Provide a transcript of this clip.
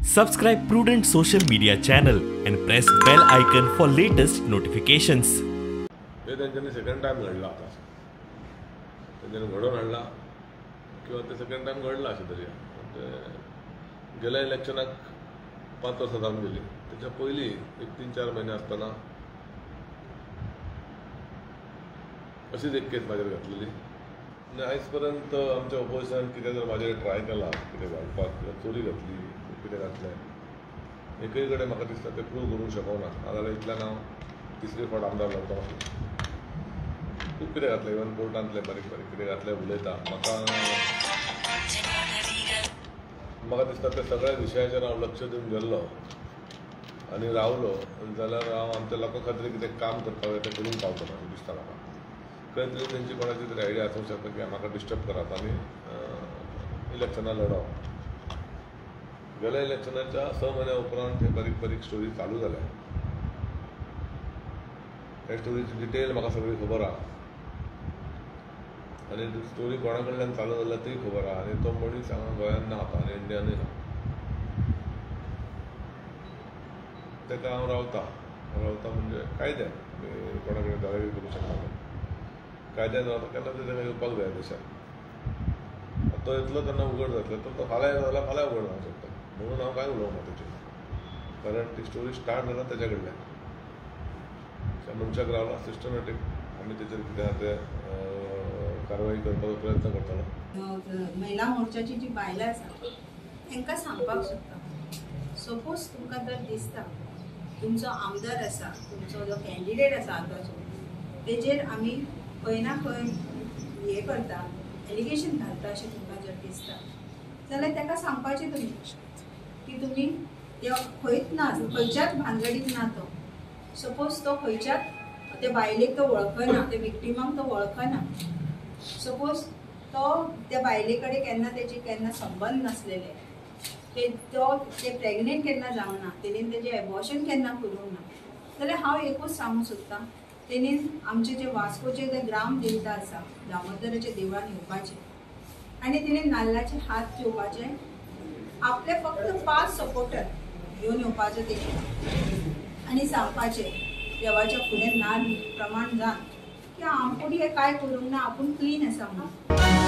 Subscribe Prudent Social Media channel and press bell icon for latest notifications. हे त्यांच्यानी second time घडला आता त्यांच्यानी घडवून आणला किंवा ते सेकंड टाइम घडला अशें तरी गेल्या इलेक्शनाक 5 वर्सां जावन गेली त्याच्या पयलीं एक 3-4 महिने आसतना अशीच एक केस म्हाजेर घातलेली आनी आयज पर्यंत आमच्या ऑपोजिशनान कितें जर म्हाजेर ट्राय केला कितें घालपाक किंवा चोरी घातली कितें घातलें एकय कडेन म्हाका दिसता तें प्रूव करूंक शकना नाजाल्यार इतल्यान हांव तिसरे फावट आमदार जावचो खूब कितें घातलें इवन कोर्टांतले बारीक बारीक कितें घातलें उलयता म्हाका दिसता त्या सगळ्या विशयाचेर हांव लक्ष दिवन गेल्लो आनी रावलो जाल्यार हांव आमच्या लोकां खातीर कितें काम करपाक जाय तें करूंक पावतलो अशें दिसता म्हाका खंय तरी तेंची कोणाची तरी आयडिया आसूंक शकता की म्हाका डिस्टर्ब करात आनी इलेक्शनां लडोवप गेल्या इलेक्शनाच्या 6 म्हयन्या उपरांत हे बारीक बारीक स्टोरी चालू जाल्या त्या स्टोरीची डिटेल म्हाका सगळी खबर आहा आनी स्टोरी कोणा कडल्यान चालू जाल्या तीय खबर आहा आनी तो मनीस हांगा गोंयांत ना आता आनी इंडियानूय ना ताका हांव रावता म्हणजे कायद्यान कोणा कडेन दादागिरी करूंक शकना कायद्यान रावता केन्ना तरी ताका येवपाक जाय देशांत तो येतलो तेन्ना उगड जातलो तो फाल्यां येता जाल्यार फाल्यां उगड जावंक शकता म्हणून हांव कांय उलोवंक ना तेचेर कारण ती स्टोरी स्टार्ट जाला तेच्या कडल्यान त्या मनशाक रावला सिस्टमॅटीक आमी तेचेर कितें आहा तें कारवाई करपाचो प्रयत्न करतलो महिला मोर्चाची जी बायलां आसा तांकां सांगपाक सोदता सपोज तुमकां जर दिसता तुमचो आमदार आसा तुमचो जो कॅन्डिडेट आसा आतांचो तेजेर आमी खंय ना खंय हे करता एलिगेशन घालता अशें तुमकां जर दिसता जाल्यार ताका सांगपाचें तुमी की तुमी खंयच ना खंयच्याच भानगडीत ना तो सपोज तो खंयच्याच ते बायलेक तो वळखना ते विक्टिमाक तो वळखना सपोज तो त्या बायले कडेन केन्ना संबंध नासलेले ते प्रेग्नेंट केन्ना जावंक ना तेणेन तेजें एबॉर्शन केन्ना करूंक ना जाल्यार हांव एकूच सांगूंक सोदतां तेणेन आमचे जे वास्कोचे जे ग्राम देवता आसा दामोदराच्या देवळान येवपाचें आनी तेणेन नाल्लाचे हात ठेवपाचे आपले फक्त 5 सपोर्टर घेवन येवपाचे तेजेर आनी सांगपाचें देवाच्या फुडें नाल्ल प्रमाण जावन की आपूण हे कांय करूंक ना आपूण क्लीन आसा म्हणून